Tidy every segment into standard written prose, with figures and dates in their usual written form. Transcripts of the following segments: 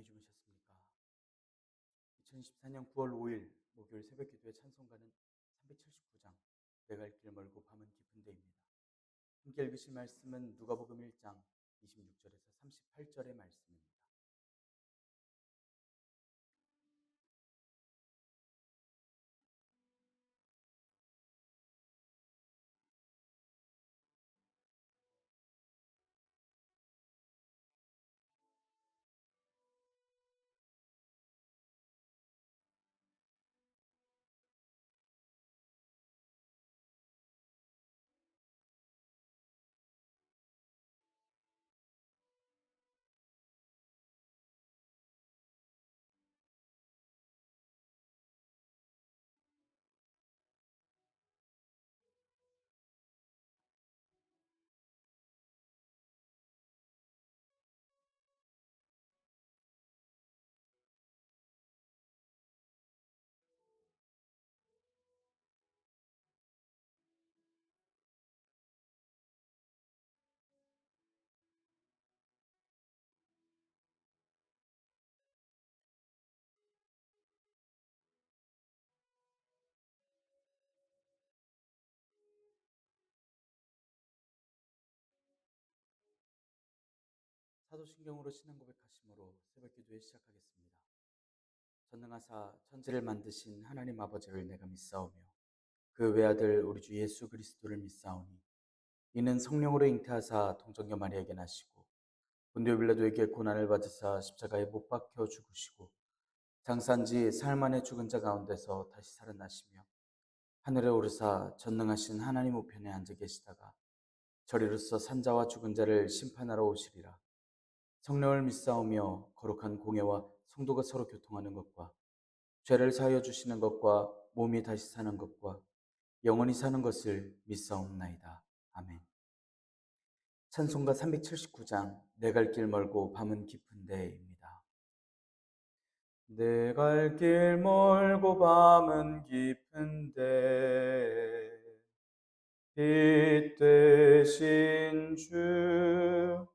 안녕히 주무셨습니까? 2024년 9월 5일 목요일 새벽 기도의 찬송가는 379장 내가 갈 길 멀고 밤은 깊은 데입니다. 함께 읽으실 말씀은 누가복음 1장 26절에서 38절의 말씀입니다. 사도신경으로 신앙 고백하심으로 새벽 기도에 시작하겠습니다. 전능하사 천지를 만드신 하나님 아버지를 내가 믿사오며 그 외아들 우리 주 예수 그리스도를 믿사오니 이는 성령으로 잉태하사 동정녀 마리아에게 나시고 본디오 빌라도에게 고난을 받으사 십자가에 못 박혀 죽으시고 장사한 지 사흘 만에 죽은 자 가운데서 다시 살아나시며 하늘에 오르사 전능하신 하나님 우편에 앉아 계시다가 저리로서 산자와 죽은 자를 심판하러 오시리라. 성령을 믿사오며 거룩한 공예와 성도가 서로 교통하는 것과 죄를 사하여 주시는 것과 몸이 다시 사는 것과 영원히 사는 것을 믿사옵나이다. 아멘. 찬송가 379장 내 갈 길 멀고 밤은 깊은데입니다. 내 갈 길 멀고 밤은 깊은데 빛 되신 주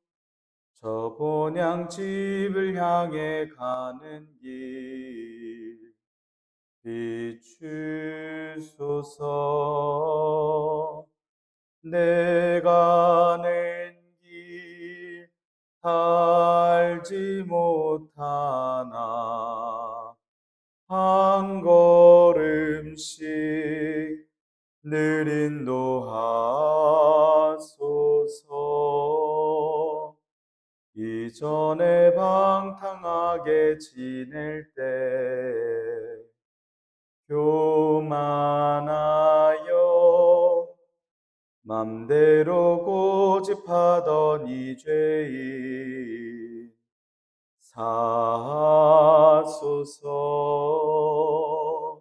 저 본향집을 향해 가는 길 비추소서. 내가 낸 길 알지 못하나 한 걸음씩 늘 인도하소서. 이전에 방탕하게 지낼 때 교만하여 맘대로 고집하던 이 죄인 사하소서.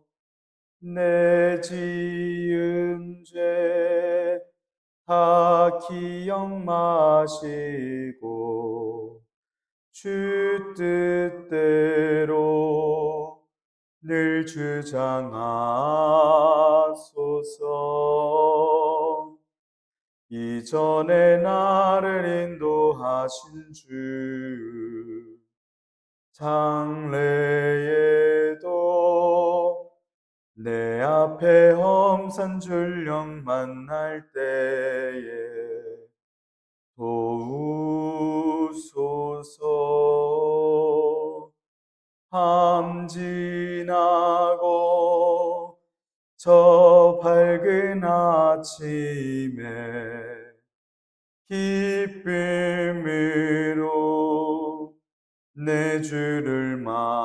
내 지은 죄 다 기억 마시고 주 뜻대로 늘 주장하소서. 이전에 나를 인도하신 주 장래에도 내 앞에 험산 줄령 만날 때에 도우소서. 밤 지나고 저 밝은 아침에 기쁨으로 내 주를 만나리.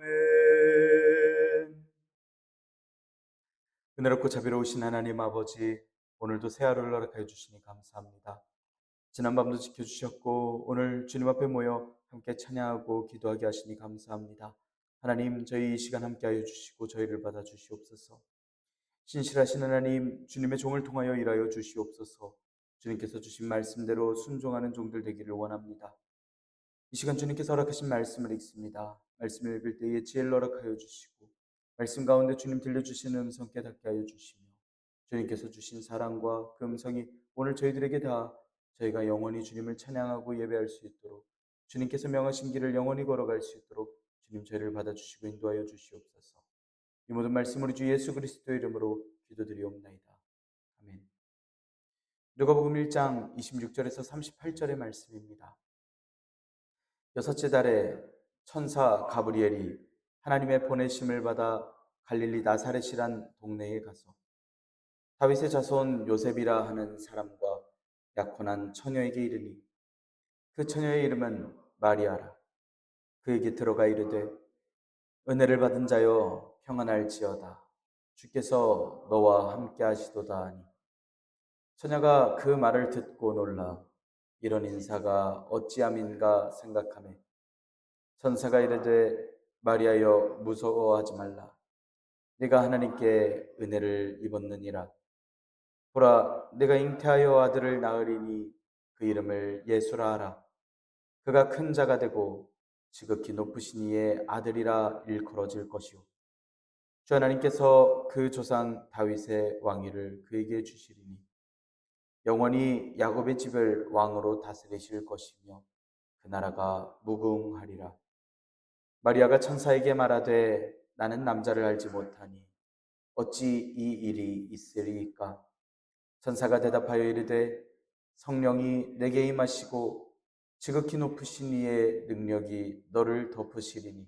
아멘. 은혜롭고 자비로우신 하나님 아버지, 오늘도 새 하루를 허락하여 주시니 감사합니다. 지난밤도 지켜주셨고 오늘 주님 앞에 모여 함께 찬양하고 기도하게 하시니 감사합니다. 하나님, 저희 이 시간 함께하여 주시고 저희를 받아 주시옵소서. 신실하신 하나님, 주님의 종을 통하여 일하여 주시옵소서. 주님께서 주신 말씀대로 순종하는 종들 되기를 원합니다. 이 시간 주님께서 허락하신 말씀을 읽습니다. 말씀을 읽을 때에 지혜를 허락하여 주시고 말씀 가운데 주님 들려주시는 음성 깨닫게 하여 주시며 주님께서 주신 사랑과 그 음성이 오늘 저희들에게 다 저희가 영원히 주님을 찬양하고 예배할 수 있도록 주님께서 명하신 길을 영원히 걸어갈 수 있도록 주님 저희를 받아주시고 인도하여 주시옵소서. 이 모든 말씀 우리 주 예수 그리스도의 이름으로 기도드리옵나이다. 아멘. 누가복음 1장 26절에서 38절의 말씀입니다. 여섯째 달에 천사 가브리엘이 하나님의 보내심을 받아 갈릴리 나사렛이란 동네에 가서 다윗의 자손 요셉이라 하는 사람과 약혼한 처녀에게 이르니 그 처녀의 이름은 마리아라. 그에게 들어가 이르되 은혜를 받은 자여 평안할지어다. 주께서 너와 함께 하시도다 하니 처녀가 그 말을 듣고 놀라 이런 인사가 어찌함인가 생각하며 천사가 이르되 마리아여 무서워하지 말라. 네가 하나님께 은혜를 입었느니라. 보라, 내가 잉태하여 아들을 낳으리니 그 이름을 예수라 하라. 그가 큰 자가 되고 지극히 높으신 이의 아들이라 일컬어질 것이요 주 하나님께서 그 조상 다윗의 왕위를 그에게 주시리니 영원히 야곱의 집을 왕으로 다스리실 것이며 그 나라가 무궁하리라. 마리아가 천사에게 말하되 나는 남자를 알지 못하니 어찌 이 일이 있으리이까? 천사가 대답하여 이르되 성령이 내게 임하시고 지극히 높으신 이의 능력이 너를 덮으시리니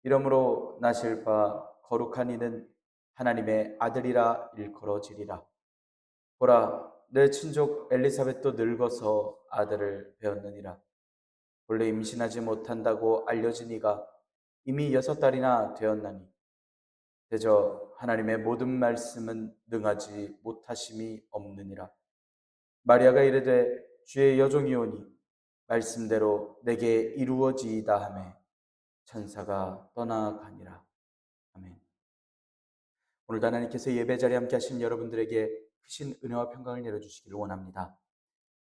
이러므로 나실 바 거룩한 이는 하나님의 아들이라 일컬어지리라. 보라, 내 친족 엘리사벳도 늙어서 아들을 배었느니라. 본래 임신하지 못한다고 알려진 이가 이미 6달이나 되었나니 대저 하나님의 모든 말씀은 능하지 못하심이 없느니라. 마리아가 이르되 주의 여종이오니 말씀대로 내게 이루어지이다 하매 천사가 떠나가니라. 아멘. 오늘도 하나님께서 예배 자리에 함께 하신 여러분들에게 크신 은혜와 평강을 내려주시기를 원합니다.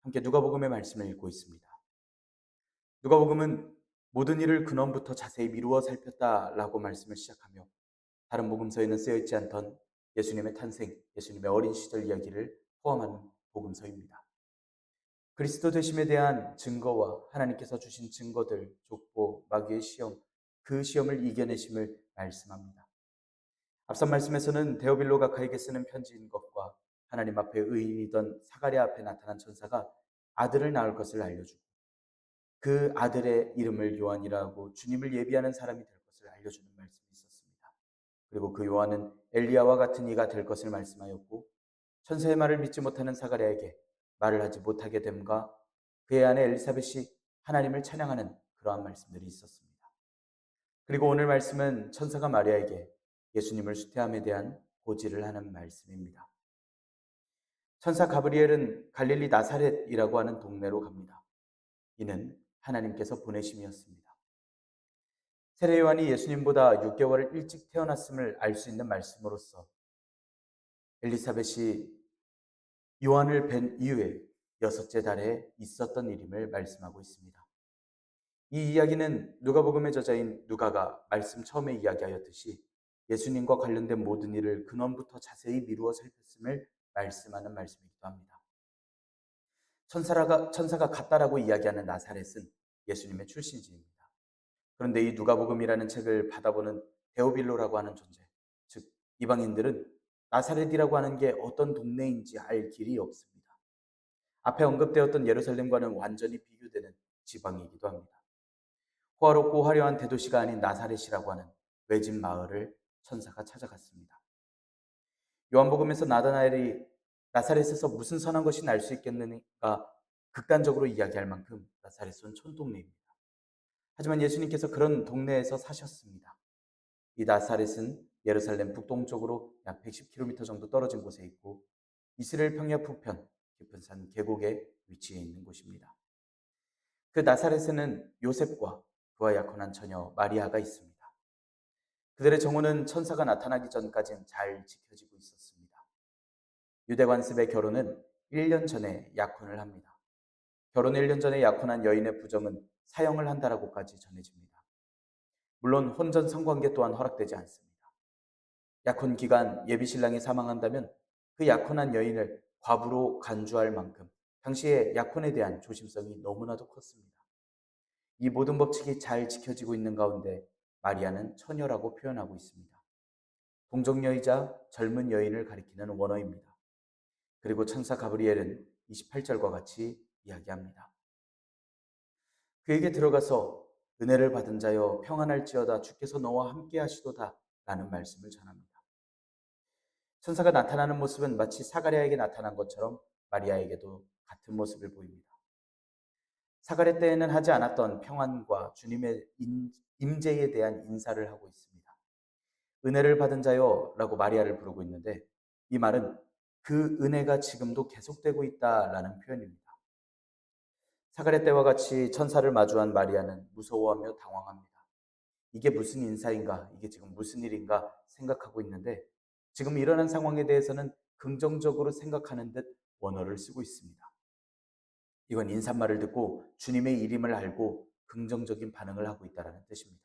함께 누가복음의 말씀을 읽고 있습니다. 누가복음은 모든 일을 근원부터 자세히 미루어 살폈다라고 말씀을 시작하며 다른 복음서에는 쓰여 있지 않던 예수님의 탄생, 예수님의 어린 시절 이야기를 포함하는 복음서입니다. 그리스도 되심에 대한 증거와 하나님께서 주신 증거들, 족보, 마귀의 시험, 그 시험을 이겨내심을 말씀합니다. 앞선 말씀에서는 데오빌로 가카에게 쓰는 편지인 것과 하나님 앞에 의인이던 사가랴 앞에 나타난 천사가 아들을 낳을 것을 알려주고 그 아들의 이름을 요한이라고 주님을 예비하는 사람이 될 것을 알려주는 말씀이 있었습니다. 그리고 그 요한은 엘리야와 같은 이가 될 것을 말씀하였고 천사의 말을 믿지 못하는 사가랴에게 말을 하지 못하게 됨과 그의 아내 엘리사벳이 하나님을 찬양하는 그러한 말씀들이 있었습니다. 그리고 오늘 말씀은 천사가 마리아에게 예수님을 수태함에 대한 고지를 하는 말씀입니다. 천사 가브리엘은 갈릴리 나사렛이라고 하는 동네로 갑니다. 이는 하나님께서 보내심이었습니다. 세례 요한이 예수님보다 6개월을 일찍 태어났음을 알 수 있는 말씀으로써 엘리사벳이 요한을 뵌 이후에 6째 달에 있었던 일임을 말씀하고 있습니다. 이 이야기는 누가복음의 저자인 누가가 말씀 처음에 이야기하였듯이 예수님과 관련된 모든 일을 근원부터 자세히 미루어 살폈음을 말씀하는 말씀이기도 합니다. 천사가 같다라고 이야기하는 나사렛은 예수님의 출신지입니다. 그런데 이 누가복음이라는 책을 받아보는 데오빌로라고 하는 존재, 즉 이방인들은 나사렛이라고 하는 게 어떤 동네인지 알 길이 없습니다. 앞에 언급되었던 예루살렘과는 완전히 비교되는 지방이기도 합니다. 호화롭고 화려한 대도시가 아닌 나사렛이라고 하는 외진 마을을 천사가 찾아갔습니다. 요한복음에서 나다나엘이 나사렛에서 무슨 선한 것이 날 수 있겠느니까 극단적으로 이야기할 만큼 나사렛은 촌동네입니다. 하지만 예수님께서 그런 동네에서 사셨습니다. 이 나사렛은 예루살렘 북동쪽으로 약 110km 정도 떨어진 곳에 있고 이스라엘 평야 북편 깊은 산 계곡에 위치해 있는 곳입니다. 그 나사렛에는 요셉과 그와 약혼한 처녀 마리아가 있습니다. 그들의 정혼은 천사가 나타나기 전까지는 잘 지켜지고 있었습니다. 유대 관습의 결혼은 1년 전에 약혼을 합니다. 결혼 1년 전에 약혼한 여인의 부정은 사형을 한다라고까지 전해집니다. 물론 혼전 성관계 또한 허락되지 않습니다. 약혼 기간 예비 신랑이 사망한다면 그 약혼한 여인을 과부로 간주할 만큼 당시에 약혼에 대한 조심성이 너무나도 컸습니다. 이 모든 법칙이 잘 지켜지고 있는 가운데 마리아는 처녀라고 표현하고 있습니다. 동정녀이자 젊은 여인을 가리키는 원어입니다. 그리고 천사 가브리엘은 28절과 같이 이야기합니다. 그에게 들어가서 은혜를 받은 자여 평안할지어다 주께서 너와 함께 하시도다 라는 말씀을 전합니다. 천사가 나타나는 모습은 마치 사가랴에게 나타난 것처럼 마리아에게도 같은 모습을 보입니다. 사가랴 때에는 하지 않았던 평안과 주님의 임재에 대한 인사를 하고 있습니다. 은혜를 받은 자요 라고 마리아를 부르고 있는데 이 말은 그 은혜가 지금도 계속되고 있다라는 표현입니다. 사가랴 때와 같이 천사를 마주한 마리아는 무서워하며 당황합니다. 이게 무슨 인사인가? 이게 지금 무슨 일인가? 생각하고 있는데 지금 일어난 상황에 대해서는 긍정적으로 생각하는 듯 원어를 쓰고 있습니다. 이건 인사말을 듣고 주님의 일임을 알고 긍정적인 반응을 하고 있다는 뜻입니다.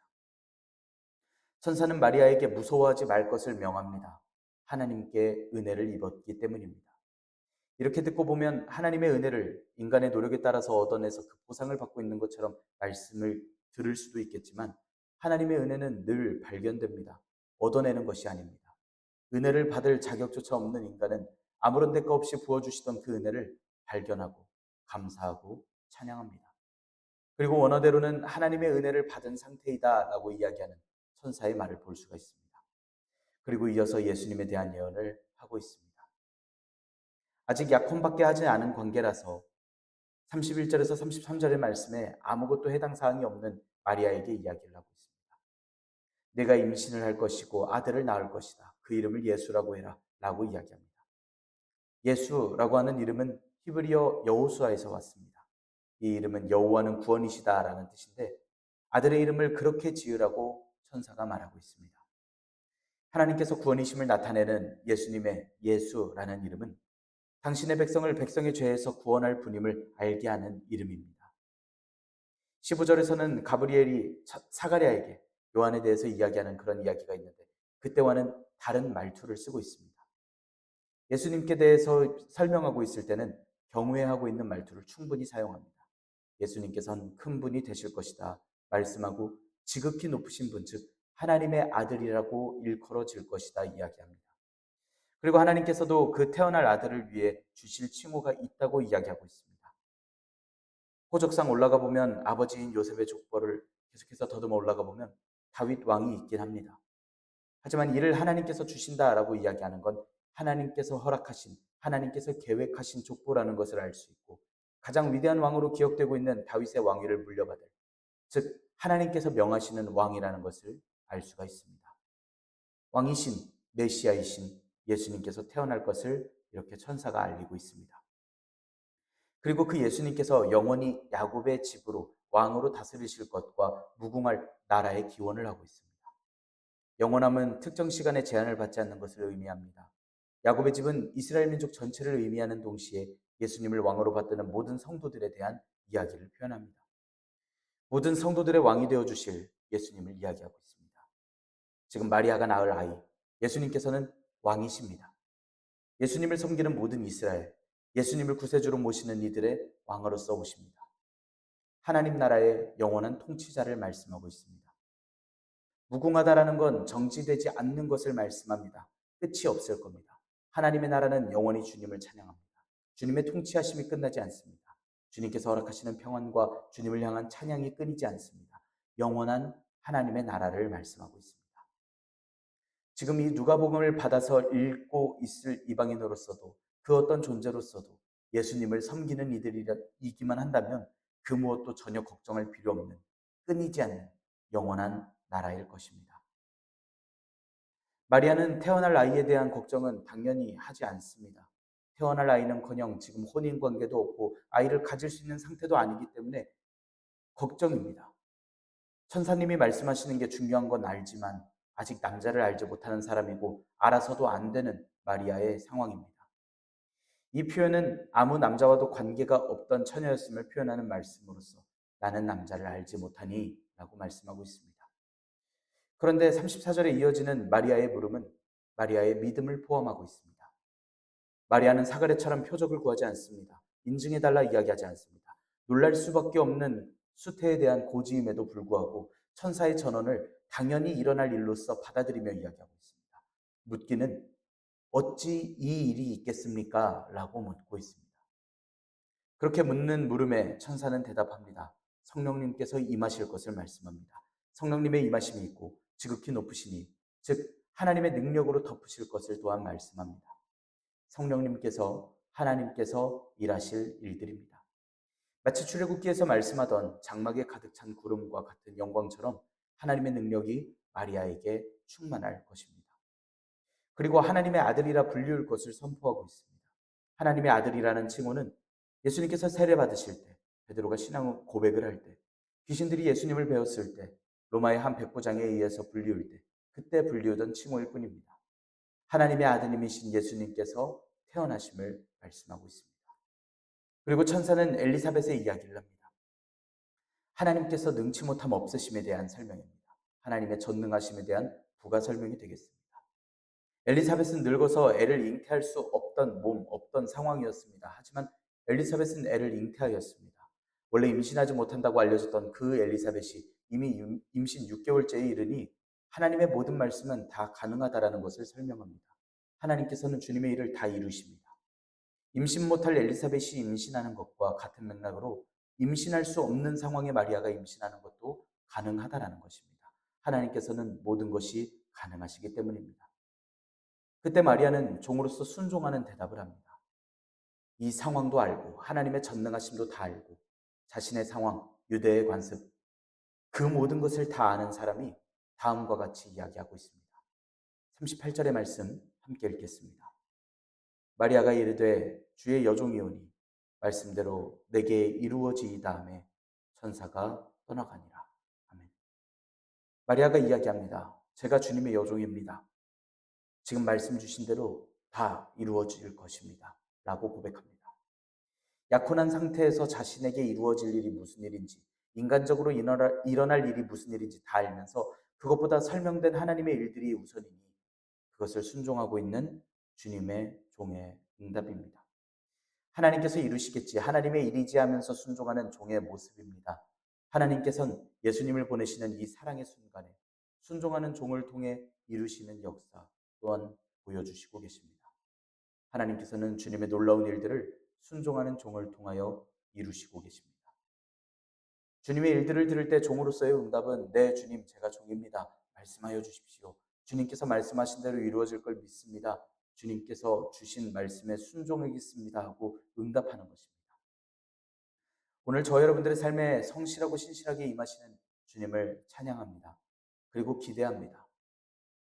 천사는 마리아에게 무서워하지 말 것을 명합니다. 하나님께 은혜를 입었기 때문입니다. 이렇게 듣고 보면 하나님의 은혜를 인간의 노력에 따라서 얻어내서 그 보상을 받고 있는 것처럼 말씀을 들을 수도 있겠지만 하나님의 은혜는 늘 발견됩니다. 얻어내는 것이 아닙니다. 은혜를 받을 자격조차 없는 인간은 아무런 대가 없이 부어주시던 그 은혜를 발견하고 감사하고 찬양합니다. 그리고 원어대로는 하나님의 은혜를 받은 상태이다라고 이야기하는 천사의 말을 볼 수가 있습니다. 그리고 이어서 예수님에 대한 예언을 하고 있습니다. 아직 약혼밖에 하지 않은 관계라서 31절에서 33절의 말씀에 아무것도 해당 사항이 없는 마리아에게 이야기를 하고 있습니다. 내가 임신을 할 것이고 아들을 낳을 것이다. 그 이름을 예수라고 해라 라고 이야기합니다. 예수라고 하는 이름은 히브리어 여호수아에서 왔습니다. 이 이름은 여호와는 구원이시다라는 뜻인데 아들의 이름을 그렇게 지으라고 천사가 말하고 있습니다. 하나님께서 구원이심을 나타내는 예수님의 예수라는 이름은 당신의 백성을 백성의 죄에서 구원할 분임을 알게 하는 이름입니다. 15절에서는 가브리엘이 사가랴에게 요한에 대해서 이야기하는 그런 이야기가 있는데 그때와는 다른 말투를 쓰고 있습니다. 예수님께 대해서 설명하고 있을 때는 경외하고 있는 말투를 충분히 사용합니다. 예수님께서는 큰 분이 되실 것이다 말씀하고 지극히 높으신 분, 즉 하나님의 아들이라고 일컬어질 것이다 이야기합니다. 그리고 하나님께서도 그 태어날 아들을 위해 주실 칭호가 있다고 이야기하고 있습니다. 호적상 올라가 보면 아버지인 요셉의 족보를 계속해서 더듬어 올라가 보면 다윗 왕이 있긴 합니다. 하지만 이를 하나님께서 주신다라고 이야기하는 건 하나님께서 허락하신, 하나님께서 계획하신 족보라는 것을 알 수 있고 가장 위대한 왕으로 기억되고 있는 다윗의 왕위를 물려받을, 즉 하나님께서 명하시는 왕이라는 것을 알 수가 있습니다. 왕이신 메시아이신 예수님께서 태어날 것을 이렇게 천사가 알리고 있습니다. 그리고 그 예수님께서 영원히 야곱의 집으로 왕으로 다스리실 것과 무궁할 나라의 기원을 하고 있습니다. 영원함은 특정 시간에 제한을 받지 않는 것을 의미합니다. 야곱의 집은 이스라엘 민족 전체를 의미하는 동시에 예수님을 왕으로 받드는 모든 성도들에 대한 이야기를 표현합니다. 모든 성도들의 왕이 되어 주실 예수님을 이야기하고 있습니다. 지금 마리아가 낳을 아이, 예수님께서는 왕이십니다. 예수님을 섬기는 모든 이스라엘, 예수님을 구세주로 모시는 이들의 왕으로서 오십니다. 하나님 나라의 영원한 통치자를 말씀하고 있습니다. 무궁하다라는 건 정지되지 않는 것을 말씀합니다. 끝이 없을 겁니다. 하나님의 나라는 영원히 주님을 찬양합니다. 주님의 통치하심이 끝나지 않습니다. 주님께서 허락하시는 평안과 주님을 향한 찬양이 끊이지 않습니다. 영원한 하나님의 나라를 말씀하고 있습니다. 지금 이 누가복음을 받아서 읽고 있을 이방인으로서도 그 어떤 존재로서도 예수님을 섬기는 이들이기만 한다면 그 무엇도 전혀 걱정할 필요 없는 끊이지 않는 영원한 나라일 것입니다. 마리아는 태어날 아이에 대한 걱정은 당연히 하지 않습니다. 태어날 아이는커녕 지금 혼인관계도 없고 아이를 가질 수 있는 상태도 아니기 때문에 걱정입니다. 천사님이 말씀하시는 게 중요한 건 알지만 아직 남자를 알지 못하는 사람이고 알아서도 안 되는 마리아의 상황입니다. 이 표현은 아무 남자와도 관계가 없던 처녀였음을 표현하는 말씀으로서 나는 남자를 알지 못하니 라고 말씀하고 있습니다. 그런데 34절에 이어지는 마리아의 물음은 마리아의 믿음을 포함하고 있습니다. 마리아는 사가랴처럼 표적을 구하지 않습니다. 인증해달라 이야기하지 않습니다. 놀랄 수밖에 없는 수태에 대한 고지임에도 불구하고 천사의 전언을 당연히 일어날 일로서 받아들이며 이야기하고 있습니다. 묻기는 어찌 이 일이 있겠습니까? 라고 묻고 있습니다. 그렇게 묻는 물음에 천사는 대답합니다. 성령님께서 임하실 것을 말씀합니다. 성령님의 임하심이 있고 지극히 높으시니 즉 하나님의 능력으로 덮으실 것을 또한 말씀합니다. 성령님께서 하나님께서 일하실 일들입니다. 마치 출애굽기에서 말씀하던 장막에 가득 찬 구름과 같은 영광처럼 하나님의 능력이 마리아에게 충만할 것입니다. 그리고 하나님의 아들이라 불리울 것을 선포하고 있습니다. 하나님의 아들이라는 칭호는 예수님께서 세례 받으실 때, 베드로가 신앙 고백을 할 때, 귀신들이 예수님을 배웠을 때, 로마의 한 백부장에 의해서 불리울 때, 그때 불리우던 칭호일 뿐입니다. 하나님의 아드님이신 예수님께서 태어나심을 말씀하고 있습니다. 그리고 천사는 엘리사벳의 이야기를 합니다. 하나님께서 능치 못함 없으심에 대한 설명입니다. 하나님의 전능하심에 대한 부가 설명이 되겠습니다. 엘리사벳은 늙어서 애를 잉태할 수 없던 몸, 없던 상황이었습니다. 하지만 엘리사벳은 애를 잉태하였습니다. 원래 임신하지 못한다고 알려졌던 그 엘리사벳이 이미 임신 6개월째에 이르니 하나님의 모든 말씀은 다 가능하다라는 것을 설명합니다. 하나님께서는 주님의 일을 다 이루십니다. 임신 못할 엘리사벳이 임신하는 것과 같은 맥락으로 임신할 수 없는 상황의 마리아가 임신하는 것도 가능하다라는 것입니다. 하나님께서는 모든 것이 가능하시기 때문입니다. 그때 마리아는 종으로서 순종하는 대답을 합니다. 이 상황도 알고 하나님의 전능하심도 다 알고 자신의 상황, 유대의 관습, 그 모든 것을 다 아는 사람이 다음과 같이 이야기하고 있습니다. 38절의 말씀 함께 읽겠습니다. 마리아가 이르되 주의 여종이오니 말씀대로 내게 이루어지이다 하매 천사가 떠나가니라. 아멘. 마리아가 이야기합니다. 제가 주님의 여종입니다. 지금 말씀 주신 대로 다 이루어질 것입니다. 라고 고백합니다. 약혼한 상태에서 자신에게 이루어질 일이 무슨 일인지, 인간적으로 일어날 일이 무슨 일인지 다 알면서 그것보다 설명된 하나님의 일들이 우선이니 그것을 순종하고 있는 주님의 종의 응답입니다. 하나님께서 이루시겠지, 하나님의 일이지 하면서 순종하는 종의 모습입니다. 하나님께서는 예수님을 보내시는 이 사랑의 순간에 순종하는 종을 통해 이루시는 역사 또한 보여주시고 계십니다. 하나님께서는 주님의 놀라운 일들을 순종하는 종을 통하여 이루시고 계십니다. 주님의 일들을 들을 때 종으로서의 응답은 네 주님 제가 종입니다. 말씀하여 주십시오. 주님께서 말씀하신 대로 이루어질 걸 믿습니다. 주님께서 주신 말씀에 순종하겠습니다 하고 응답하는 것입니다. 오늘 저 여러분들의 삶에 성실하고 신실하게 임하시는 주님을 찬양합니다. 그리고 기대합니다.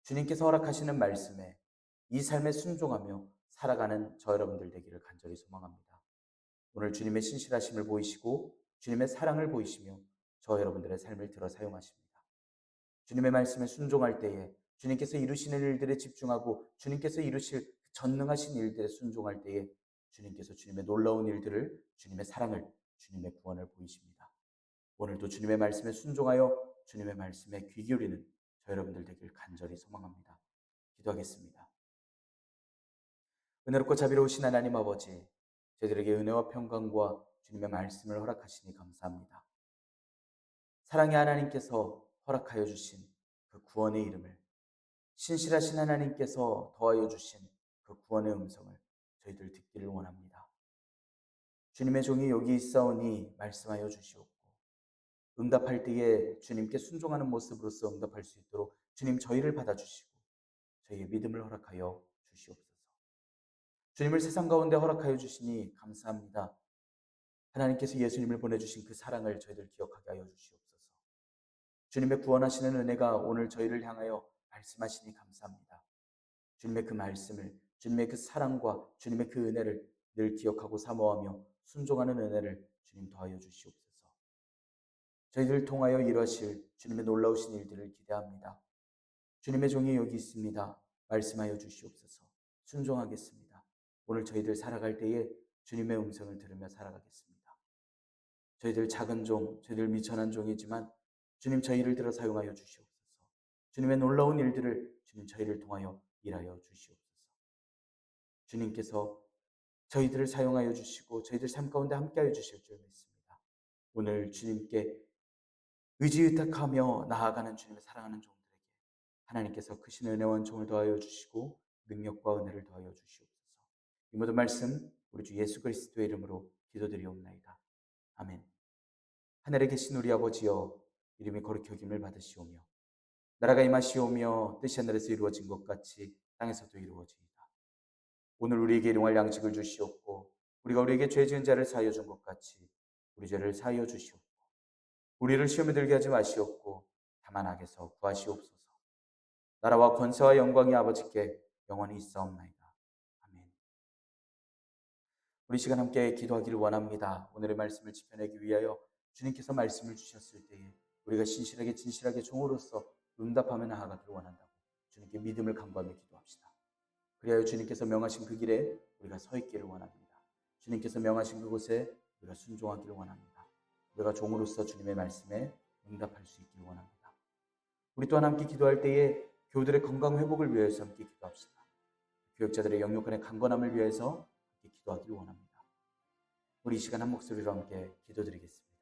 주님께서 허락하시는 말씀에 이 삶에 순종하며 살아가는 저 여러분들 되기를 간절히 소망합니다. 오늘 주님의 신실하심을 보이시고 주님의 사랑을 보이시며 저 여러분들의 삶을 들어 사용하십니다. 주님의 말씀에 순종할 때에 주님께서 이루시는 일들에 집중하고 주님께서 이루실 전능하신 일들에 순종할 때에 주님께서 주님의 놀라운 일들을, 주님의 사랑을, 주님의 구원을 보이십니다. 오늘도 주님의 말씀에 순종하여 주님의 말씀에 귀 기울이는 저 여러분들 되길 간절히 소망합니다. 기도하겠습니다. 은혜롭고 자비로우신 하나님 아버지, 저희들에게 은혜와 평강과 주님의 말씀을 허락하시니 감사합니다. 사랑의 하나님께서 허락하여 주신 그 구원의 이름을, 신실하신 하나님께서 더하여 주신 그 구원의 음성을 저희들 듣기를 원합니다. 주님의 종이 여기 있사오니 말씀하여 주시옵고 응답할 때에 주님께 순종하는 모습으로서 응답할 수 있도록 주님 저희를 받아주시고 저희의 믿음을 허락하여 주시옵소서. 주님을 세상 가운데 허락하여 주시니 감사합니다. 하나님께서 예수님을 보내주신 그 사랑을 저희들 기억하게 하여 주시옵소서. 주님의 구원하시는 은혜가 오늘 저희를 향하여 말씀하시니 감사합니다. 주님의 그 말씀을, 주님의 그 사랑과 주님의 그 은혜를 늘 기억하고 사모하며 순종하는 은혜를 주님 더하여 주시옵소서. 저희들 통하여 이루실 주님의 놀라우신 일들을 기대합니다. 주님의 종이 여기 있습니다. 말씀하여 주시옵소서. 순종하겠습니다. 오늘 저희들 살아갈 때에 주님의 음성을 들으며 살아가겠습니다. 저희들 작은 종, 저희들 미천한 종이지만 주님 저희를 들어 사용하여 주시옵소서. 주님의 놀라운 일들을 주님 저희를 통하여 일하여 주시옵소서. 주님께서 저희들을 사용하여 주시고 저희들 삶 가운데 함께하여 주실 줄 믿습니다. 오늘 주님께 의지의탁하며 나아가는 주님의 사랑하는 종들에게 하나님께서 크신 은혜와 은총을 더하여 주시고 능력과 은혜를 더하여 주시옵소서. 이 모든 말씀 우리 주 예수 그리스도의 이름으로 기도드리옵나이다. 아멘. 하늘에 계신 우리 아버지여, 이름이 거룩히 여김을 받으시오며 나라가 임하시오며 뜻이 하늘에서 이루어진 것 같이 땅에서도 이루어지이다. 오늘 우리에게 일용할 양식을 주시옵고 우리가 우리에게 죄 지은 자를 사하여 준 것 같이 우리 죄를 사하여 주시옵고 우리를 시험에 들게 하지 마시옵고 다만 악에서 구하시옵소서. 나라와 권세와 영광이 아버지께 영원히 있사옵나이다. 아멘. 우리 시간 함께 기도하기를 원합니다. 오늘의 말씀을 지켜내기 위하여 주님께서 말씀을 주셨을 때에 우리가 신실하게 진실하게 종으로서 응답하며 나아가기를 원한다고 주님께 믿음을 간구하며 기도합시다. 그리하여 주님께서 명하신 그 길에 우리가 서 있기를 원합니다. 주님께서 명하신 그곳에 우리가 순종하기를 원합니다. 우리가 종으로서 주님의 말씀에 응답할 수 있기를 원합니다. 우리 또한 함께 기도할 때에 교우들의 건강 회복을 위해서 함께 기도합시다. 교역자들의 영육간의 강건함을 위해서 함께 기도하기를 원합니다. 우리 이 시간 한 목소리로 함께 기도드리겠습니다.